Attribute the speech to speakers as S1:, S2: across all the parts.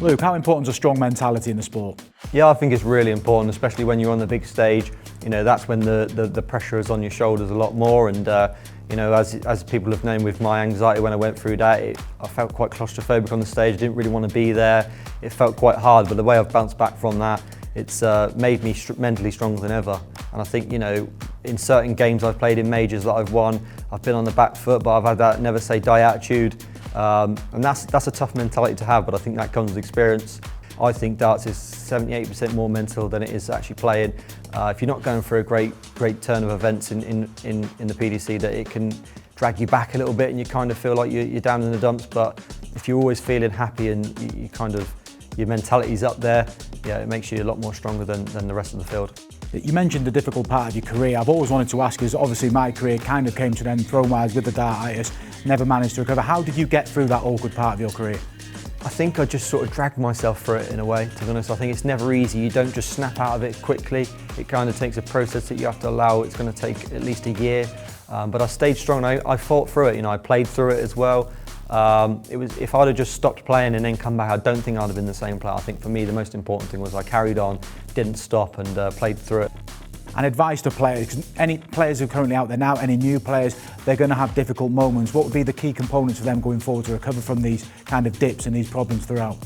S1: Luke, how important is a strong mentality in the sport?
S2: Yeah, I think it's really important, especially when you're on the big stage. You know, that's when the pressure is on your shoulders a lot more. And you know, as people have known with my anxiety when I went through that, I felt quite claustrophobic on the stage. I didn't really want to be there. It felt quite hard, but the way I've bounced back from that, it's made me mentally stronger than ever. And I think, you know, in certain games I've played in majors that I've won, I've been on the back foot, but I've had that never say die attitude. And that's a tough mentality to have, but I think that comes with experience. I think darts is 78% more mental than it is actually playing. If you're not going through a great turn of events in the PDC, that it can drag you back a little bit and you kind of feel like you're down in the dumps. But if you're always feeling happy and you kind of, your mentality's up there, yeah, it makes you a lot more stronger than the rest of the field.
S1: You mentioned the difficult part of your career. I've always wanted to ask you, obviously my career kind of came to an end thrown-wise with the dartitis, never managed to recover. How did you get through that awkward part of your career?
S2: I think I just sort of dragged myself through it in a way, to be honest. I think it's never easy. You don't just snap out of it quickly. It kind of takes a process that you have to allow. It's going to take at least a year. But I stayed strong. I fought through it. You know, I played through it as well. If I'd have just stopped playing and then come back, I don't think I'd have been the same player. I think for me, the most important thing was I carried on, didn't stop, and played through it.
S1: And advice to players, any players who are currently out there now, any new players, they're going to have difficult moments. What would be the key components for them going forward to recover from these kind of dips and these problems throughout?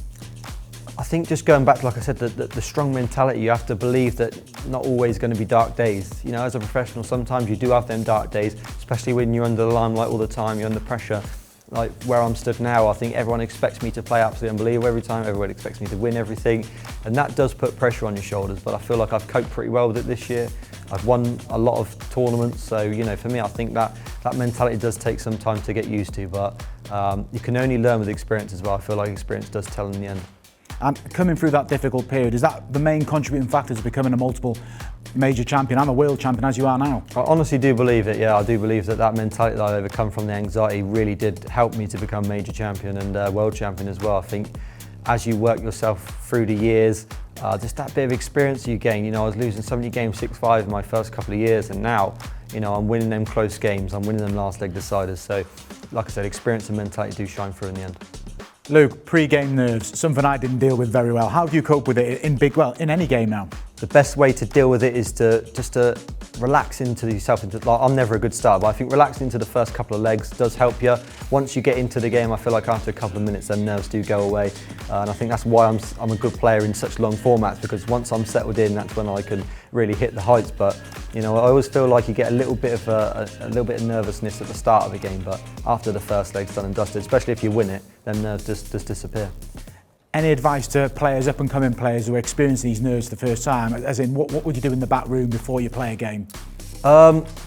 S2: I think just going back to, like I said, the strong mentality. You have to believe that not always going to be dark days. You know, as a professional, sometimes you do have them dark days, especially when you're under the limelight all the time, you're under pressure. Like where I'm stood now, I think everyone expects me to play absolutely unbelievable every time. Everyone expects me to win everything, and that does put pressure on your shoulders. But I feel like I've coped pretty well with it this year. I've won a lot of tournaments, so you know, for me, I think that mentality does take some time to get used to. But you can only learn with experience as well. I feel like experience does tell in the end.
S1: And coming through that difficult period, is that the main contributing factor to becoming a multiple major champion and a world champion as you are now?
S2: I honestly do believe it, yeah. I do believe that mentality that I overcome from the anxiety really did help me to become major champion and world champion as well. I think as you work yourself through the years, just that bit of experience you gain. You know, I was losing so many games 6-5 in my first couple of years, and now, you know, I'm winning them close games, I'm winning them last leg deciders. So, like I said, experience and mentality do shine through in the end.
S1: Luke, pre-game nerves, something I didn't deal with very well. How do you cope with it in any game now?
S2: The best way to deal with it is to relax into yourself. Like, I'm never a good starter, but I think relaxing into the first couple of legs does help you. Once you get into the game, I feel like after a couple of minutes, them nerves do go away. And I think that's why I'm a good player in such long formats, because once I'm settled in, that's when I can really hit the heights. But you know, I always feel like you get a little bit of nervousness at the start of the game, but after the first leg's done and dusted, especially if you win it, then nerves just disappear.
S1: Any advice to players, up-and-coming players who are experiencing these nerves the first time? As in, what would you do in the back room before you play a game?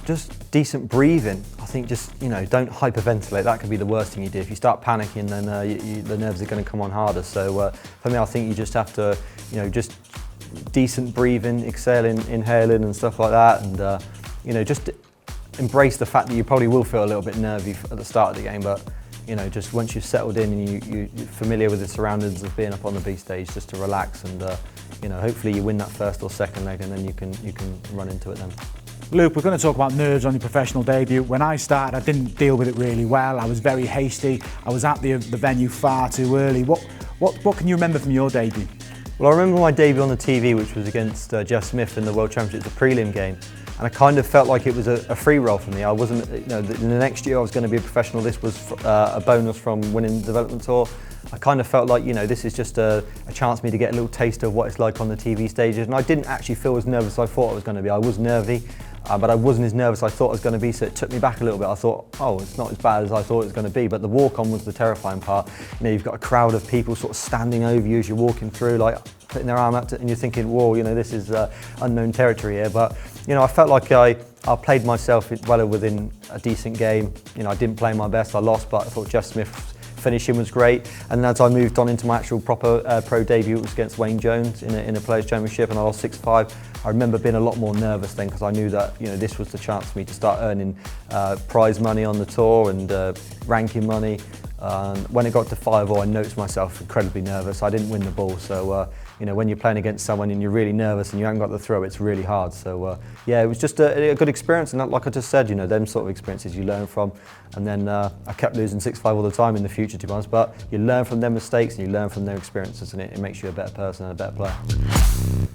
S2: Just decent breathing. I think just, you know, don't hyperventilate. That could be the worst thing you do. If you start panicking, then the nerves are going to come on harder. So for me, I think you just have to, you know, just decent breathing, exhaling, inhaling and stuff like that. And, you know, just embrace the fact that you probably will feel a little bit nervy at the start of the game, but you know, just once you've settled in and you're familiar with the surroundings of being up on the B stage, just to relax and you know, hopefully you win that first or second leg, and then you can run into it then.
S1: Luke, we're going to talk about nerves on your professional debut. When I started, I didn't deal with it really well. I was very hasty. I was at the venue far too early. What can you remember from your debut?
S2: Well, I remember my debut on the TV, which was against Jeff Smith in the World Championships, a prelim game. And I kind of felt like it was a free roll for me. I wasn't, you know, in the next year I was going to be a professional. This was a bonus from winning the development tour. I kind of felt like, you know, this is just a chance for me to get a little taste of what it's like on the TV stages. And I didn't actually feel as nervous as I thought I was going to be. I was nervy, but I wasn't as nervous as I thought I was going to be, so it took me back a little bit. I thought, oh, it's not as bad as I thought it was going to be. But the walk-on was the terrifying part. You know, you've got a crowd of people sort of standing over you as you're walking through, like putting their arm out, and you're thinking, whoa, you know, this is unknown territory here. But you know, I felt like I played myself well within a decent game. You know, I didn't play my best, I lost, but I thought Jeff Smith's finishing was great. And as I moved on into my actual proper pro debut, it was against Wayne Jones in a Players' Championship, and I lost 6-5. I remember being a lot more nervous then, because I knew that, you know, this was the chance for me to start earning prize money on the tour and ranking money. When it got to 5-0, I noticed myself incredibly nervous. I didn't win the ball, so when you're playing against someone and you're really nervous and you haven't got the throw, it's really hard. So yeah, it was just a good experience, and like I just said, them sort of experiences you learn from. And then I kept losing 6-5 all the time in the future, to be honest, but you learn from their mistakes and you learn from their experiences, and it makes you a better person and a better player.